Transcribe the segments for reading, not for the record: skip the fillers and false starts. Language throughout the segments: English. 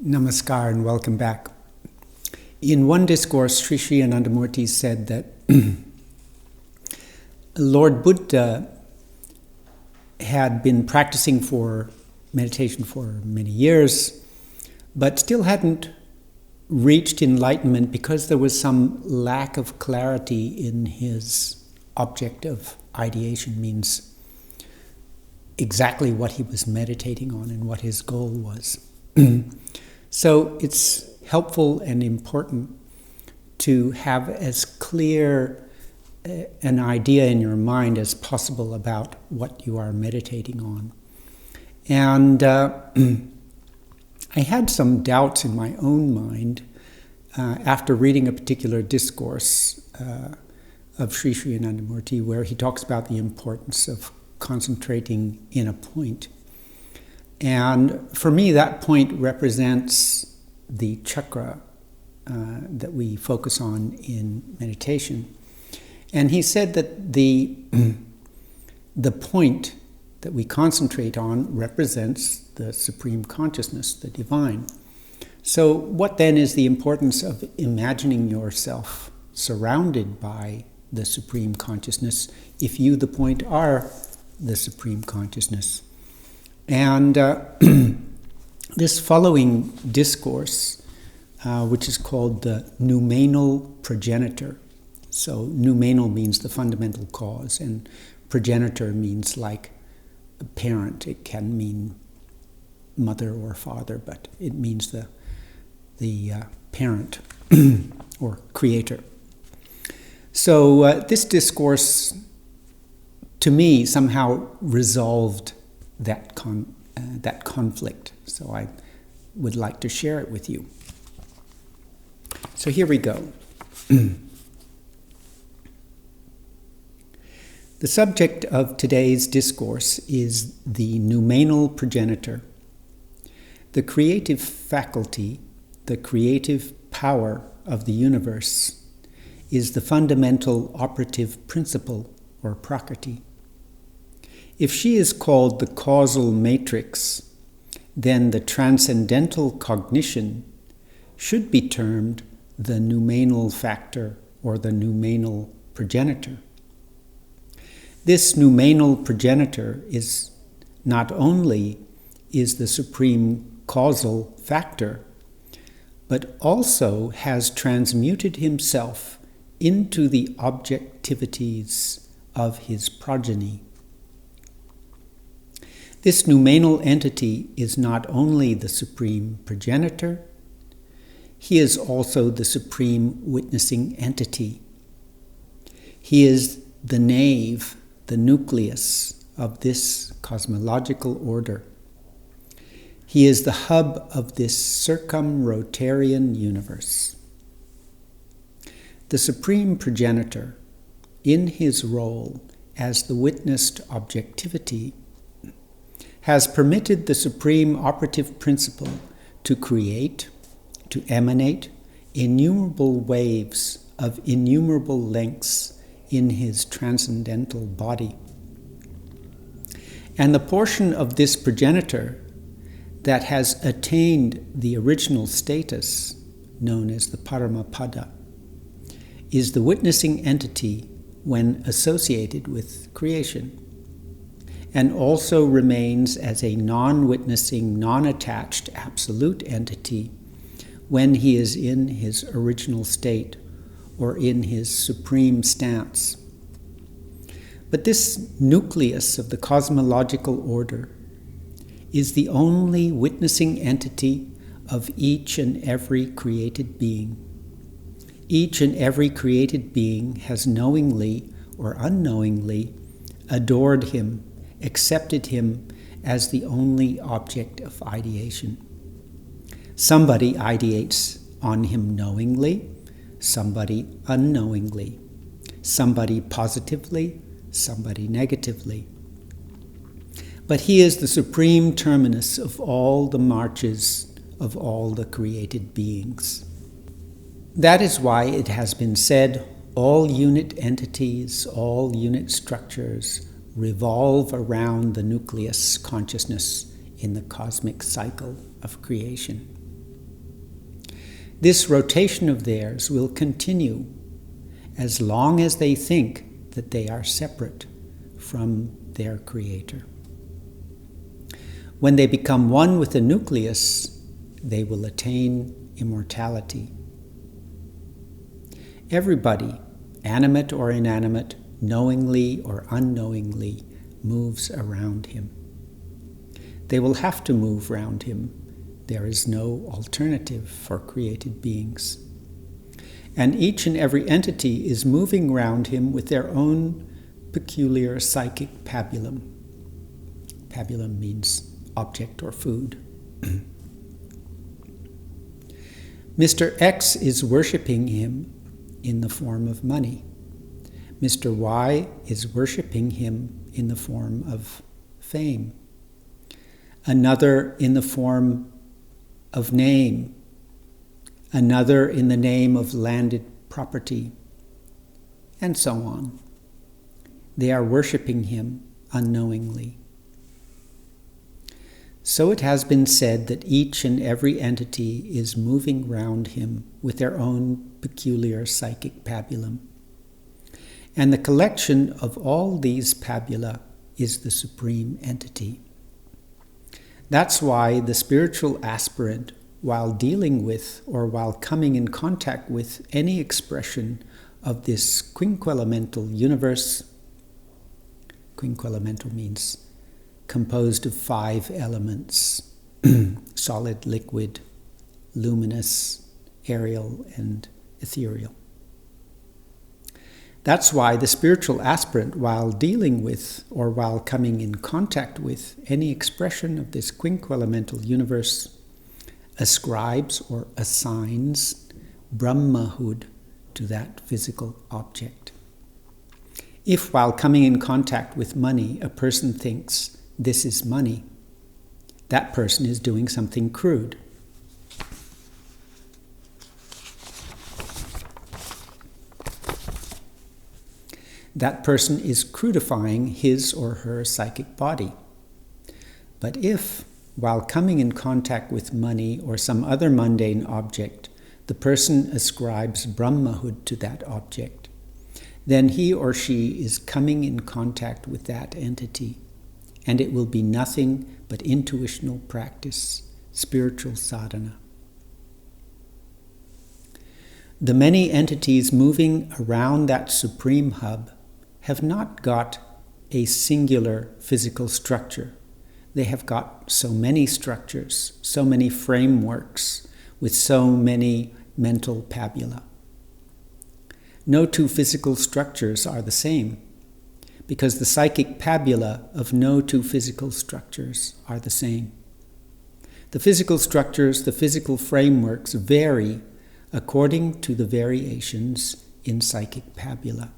Namaskar and welcome back. In one discourse, Sri Sri Anandamurti said that Lord Buddha had been practicing for meditation for many years, but still hadn't reached enlightenment because there was some lack of clarity in his object of ideation, means exactly what he was meditating on and what his goal was. So it's helpful and important to have as clear an idea in your mind as possible about what you are meditating on. And I had some doubts in my own mind after reading a particular discourse of Sri Sri Anandamurti where he talks about the importance of concentrating in a point. And for me, that point represents the chakra that we focus on in meditation. And he said that the point that we concentrate on represents the supreme consciousness, the divine. So what then is the importance of imagining yourself surrounded by the supreme consciousness if you, the point, are the supreme consciousness? And this following discourse, which is called the noumenal progenitor. So noumenal means the fundamental cause, and progenitor means like a parent. It can mean mother or father, but it means the parent or creator. So this discourse, to me, somehow resolved that conflict. So I would like to share it with you. So here we go. The subject of today's discourse is the noumenal progenitor. The creative faculty, the creative power of the universe, is the fundamental operative principle or prakriti. If she is called the causal matrix, then the transcendental cognition should be termed the noumenal factor or the noumenal progenitor. This noumenal progenitor is not only is the supreme causal factor, but also has transmuted himself into the objectivities of his progeny. This noumenal entity is not only the supreme progenitor, he is also the supreme witnessing entity. He is the nave, the nucleus of this cosmological order. He is the hub of this circumrotarian universe. The supreme progenitor, in his role as the witnessed objectivity, has permitted the supreme operative principle to create, to emanate innumerable waves of innumerable lengths in his transcendental body. And the portion of this progenitor that has attained the original status, known as the Paramapada, is the witnessing entity when associated with creation, and also remains as a non-witnessing, non-attached absolute entity when he is in his original state or in his supreme stance. But this nucleus of the cosmological order is the only witnessing entity of each and every created being. Each and every created being has knowingly or unknowingly adored him, accepted him as the only object of ideation. Somebody ideates on him knowingly, somebody unknowingly, somebody positively, somebody negatively. But he is the supreme terminus of all the marches of all the created beings. That is why it has been said, all unit entities, all unit structures revolve around the nucleus consciousness in the cosmic cycle of creation. This rotation of theirs will continue as long as they think that they are separate from their creator. When they become one with the nucleus, they will attain immortality. Everybody, animate or inanimate, knowingly or unknowingly, moves around him. They will have to move around him. There is no alternative for created beings. And each and every entity is moving around him with their own peculiar psychic pabulum. Pabulum means object or food. Mr. X is worshipping him in the form of money. Mr. Y is worshipping him in the form of fame. Another in the form of name. Another in the name of landed property, and so on. They are worshipping him unknowingly. So it has been said that each and every entity is moving round him with their own peculiar psychic pabulum. And the collection of all these pabula is the supreme entity. That's why the spiritual aspirant, while dealing with or while coming in contact with any expression of this quinquelemental universe, quinquelemental means composed of 5 elements, solid, liquid, luminous, aerial, and ethereal. That's why the spiritual aspirant, while dealing with or while coming in contact with any expression of this quinquelemental universe, ascribes or assigns Brahmahood to that physical object. If while coming in contact with money, a person thinks, this is money, that person is doing something crude. That person is crudifying his or her psychic body. But if, while coming in contact with money or some other mundane object, the person ascribes Brahmahood to that object, then he or she is coming in contact with that entity, and it will be nothing but intuitional practice, spiritual sadhana. The many entities moving around that supreme hub have not got a singular physical structure. They have got so many structures, so many frameworks, with so many mental pabula. No two physical structures are the same, because the psychic pabula of no two physical structures are the same. The physical structures, the physical frameworks vary according to the variations in psychic pabula.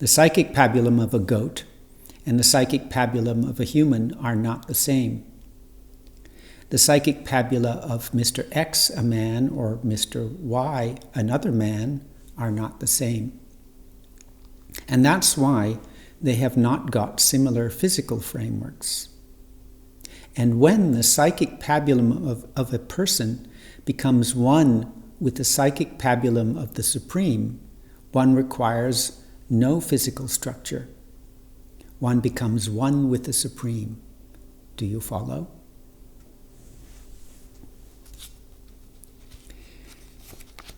The psychic pabulum of a goat and the psychic pabulum of a human are not the same. The psychic pabula of Mr. X, a man, or Mr. Y, another man, are not the same. And that's why they have not got similar physical frameworks. And when the psychic pabulum of a person becomes one with the psychic pabulum of the Supreme, one requires no physical structure. One becomes one with the Supreme. Do you follow?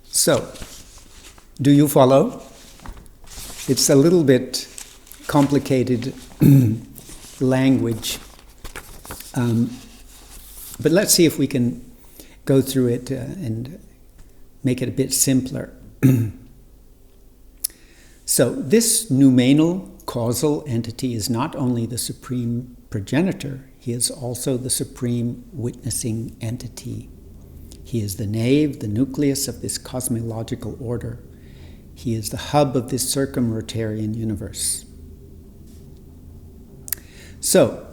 So, do you follow? It's a little bit complicated language, but let's see if we can go through it and make it a bit simpler. So this noumenal causal entity is not only the supreme progenitor, he is also the supreme witnessing entity. He is the nave, the nucleus of this cosmological order. He is the hub of this circumrotarian universe. So,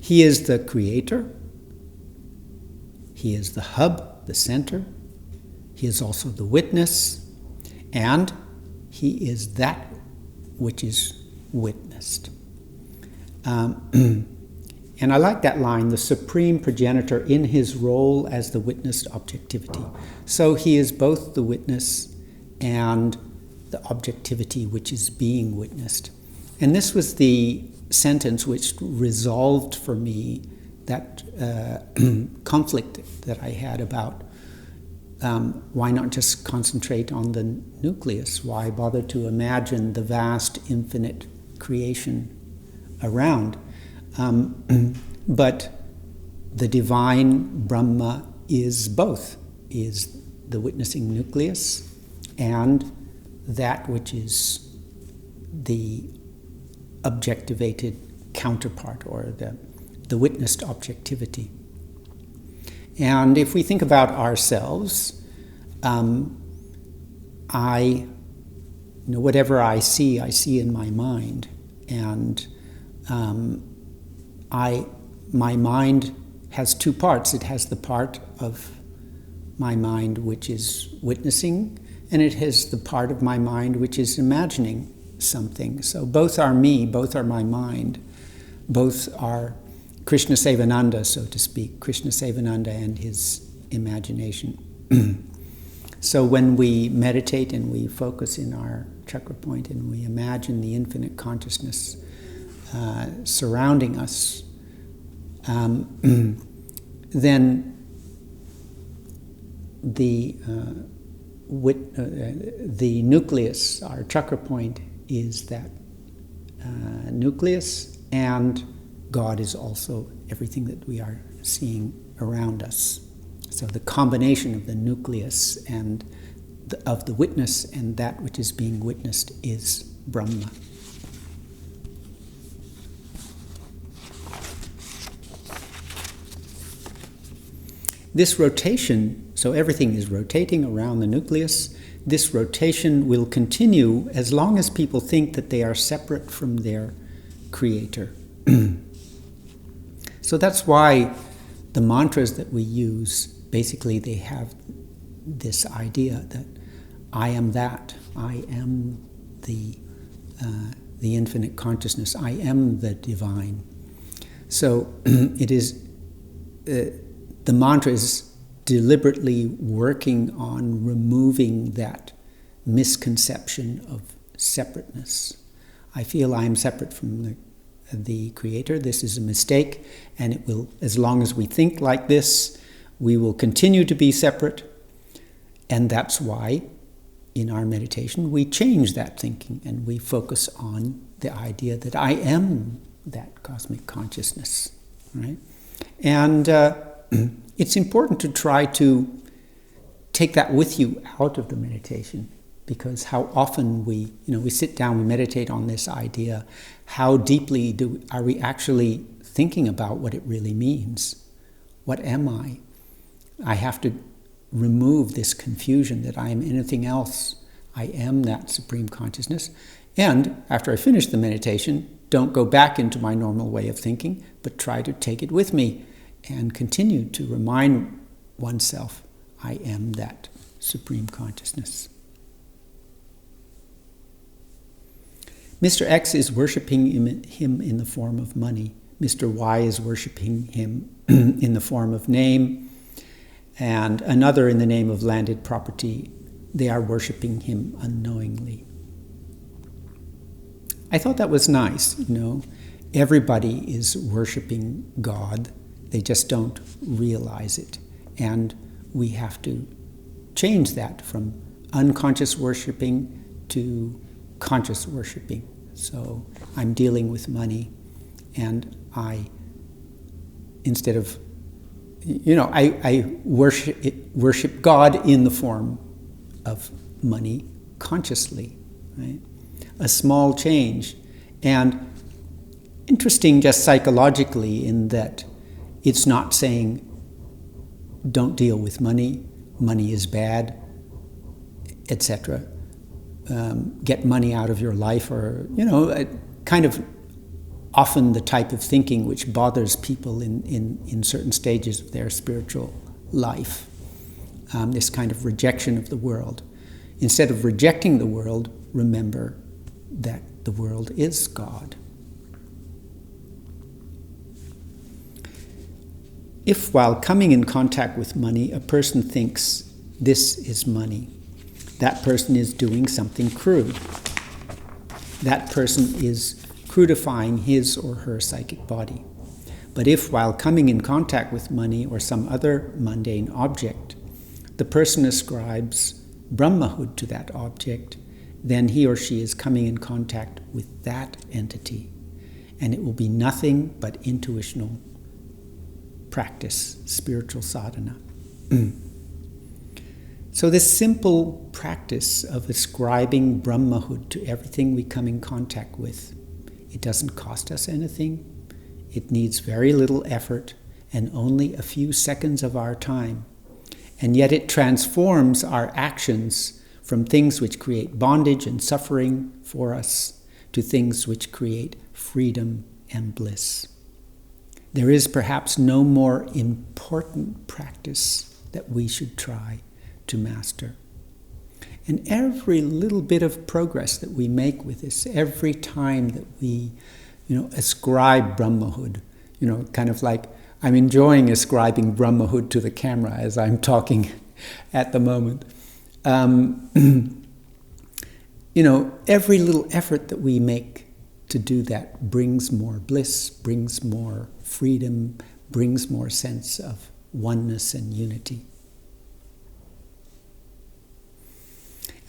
he is the creator, he is the hub, the center, he is also the witness, and he is that which is witnessed. And And I like that line, the supreme progenitor in his role as the witnessed objectivity. So he is both the witness and the objectivity which is being witnessed. And this was the sentence which resolved for me that conflict that I had about why not just concentrate on the nucleus? Why bother to imagine the vast infinite creation around? But the divine Brahma is both, is the witnessing nucleus and that which is the objectivated counterpart, or the witnessed objectivity. And if we think about ourselves, whatever I see in my mind, and my mind has two parts. It has the part of my mind which is witnessing, and it has the part of my mind which is imagining something. So both are me, both are my mind, both are Krishna Sevananda, so to speak, Krishna Sevananda and his imagination. So when we meditate and we focus in our chakra point and we imagine the infinite consciousness surrounding us, then the nucleus, our chakra point, is that nucleus, and God is also everything that we are seeing around us. So the combination of the nucleus and of the witness and that which is being witnessed is Brahma. This rotation, so everything is rotating around the nucleus. This rotation will continue as long as people think that they are separate from their creator. So that's why the mantras that we use, basically they have this idea that I am that, I am the infinite consciousness, I am the divine. So it is, the mantra is deliberately working on removing that misconception of separateness. I feel I am separate from the creator. This is a mistake, and it will, as long as we think like this, we will continue to be separate. And that's why in our meditation we change that thinking and we focus on the idea that I am that cosmic consciousness, right? And it's important to try to take that with you out of the meditation, because how often we sit down, we meditate on this idea, how deeply are we actually thinking about what it really means? What am I? I have to remove this confusion that I am anything else. I am that supreme consciousness. And after I finish the meditation, don't go back into my normal way of thinking, but try to take it with me and continue to remind oneself, I am that supreme consciousness. Mr. X is worshipping him in the form of money. Mr. Y is worshipping him in the form of name, and another in the name of landed property. They are worshipping him unknowingly. I thought that was nice, Everybody is worshipping God. They just don't realize it. And we have to change that from unconscious worshipping to conscious worshipping. So I'm dealing with money, and instead of, I worship God in the form of money consciously, right? A small change. And interesting just psychologically in that it's not saying don't deal with money is bad, etc. Get money out of your life, or, kind of often the type of thinking which bothers people in certain stages of their spiritual life. This kind of rejection of the world. Instead of rejecting the world, remember that the world is God. If while coming in contact with money, a person thinks, this is money, that person is doing something crude. That person is crudifying his or her psychic body. But if while coming in contact with money or some other mundane object, the person ascribes Brahmahood to that object, then he or she is coming in contact with that entity, and it will be nothing but intuitional practice, spiritual sadhana. So this simple practice of ascribing Brahmahood to everything we come in contact with, it doesn't cost us anything. It needs very little effort and only a few seconds of our time. And yet it transforms our actions from things which create bondage and suffering for us to things which create freedom and bliss. There is perhaps no more important practice that we should try to master. And every little bit of progress that we make with this, every time that we, ascribe Brahmahood, kind of like I'm enjoying ascribing Brahmahood to the camera as I'm talking at the moment. Every little effort that we make to do that brings more bliss, brings more freedom, brings more sense of oneness and unity.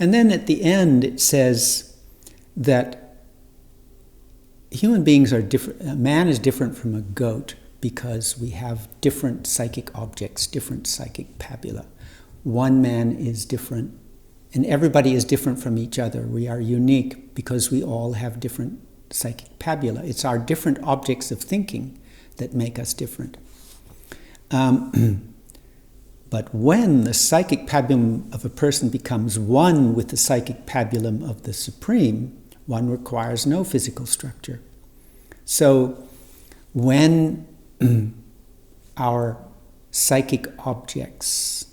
And then at the end it says that human beings are different. A man is different from a goat because we have different psychic objects, different psychic pabula. One man is different, and everybody is different from each other. We are unique because we all have different psychic pabula. It's our different objects of thinking that make us different. But when the psychic pabulum of a person becomes one with the psychic pabulum of the Supreme, one requires no physical structure. So when our psychic objects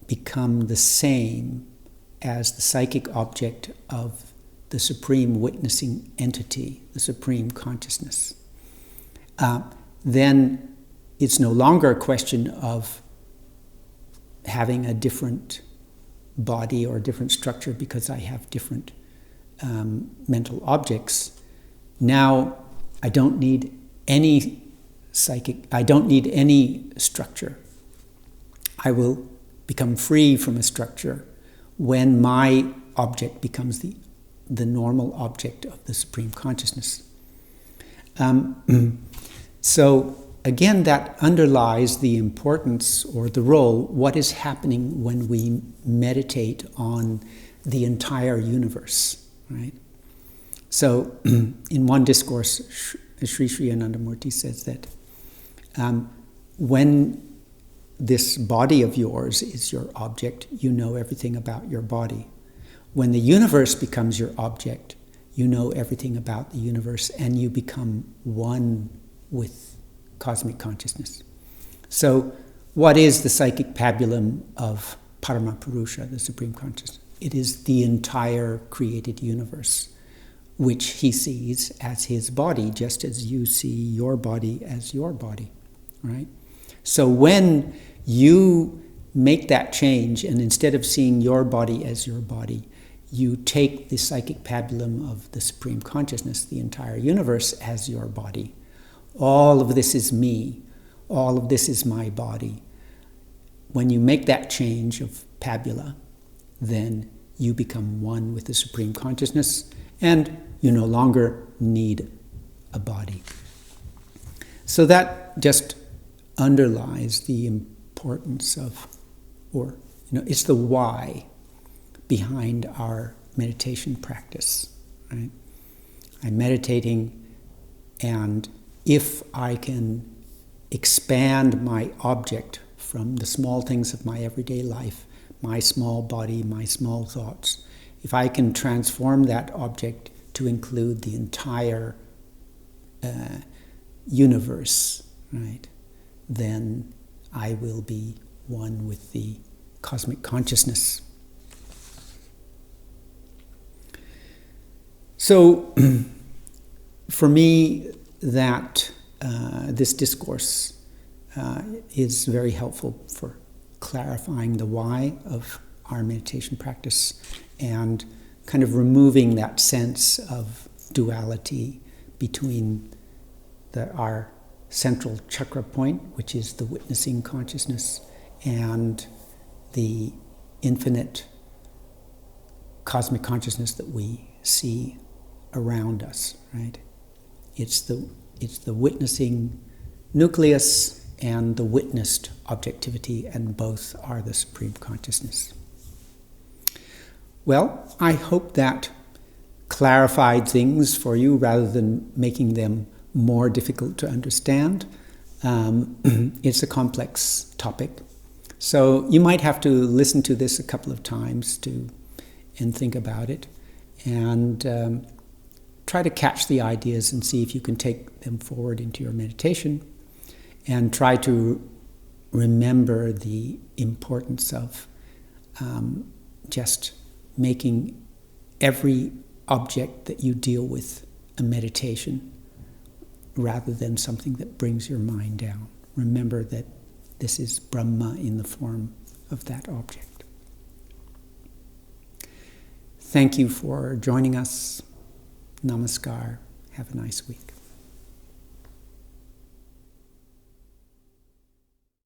become the same as the psychic object of the Supreme witnessing entity, the Supreme Consciousness, then it's no longer a question of having a different body or a different structure because I have different mental objects. Now I don't need any structure. I will become free from a structure when my object becomes the normal object of the Supreme Consciousness. So again, that underlies the importance or the role, what is happening when we meditate on the entire universe, right? So in one discourse, Sri Anandamurti says that when this body of yours is your object, you know everything about your body. When the universe becomes your object, you know everything about the universe and you become one with cosmic consciousness. So what is the psychic pabulum of Paramapurusha, the Supreme Consciousness? It is the entire created universe, which he sees as his body, just as you see your body as your body, right? So when you make that change, and instead of seeing your body as your body, you take the psychic pabulum of the Supreme Consciousness, the entire universe, as your body. All of this is me. All of this is my body. When you make that change of pabula, then you become one with the Supreme Consciousness, and you no longer need a body. So that just underlies the importance of, it's the why behind our meditation practice, right? I'm meditating, and if I can expand my object from the small things of my everyday life, my small body, my small thoughts, if I can transform that object to include the entire universe, right, then I will be one with the cosmic consciousness. So, for me, that this discourse is very helpful for clarifying the why of our meditation practice and kind of removing that sense of duality between our central chakra point, which is the witnessing consciousness, and the infinite cosmic consciousness that we see around us, right? It's the witnessing nucleus and the witnessed objectivity, and both are the supreme consciousness. Well, I hope that clarified things for you rather than making them more difficult to understand. It's a complex topic. So you might have to listen to this a couple of times and think about it, and try to catch the ideas and see if you can take them forward into your meditation, and try to remember the importance of just making every object that you deal with a meditation rather than something that brings your mind down. Remember that this is Brahma in the form of that object. Thank you for joining us. Namaskar. Have a nice week.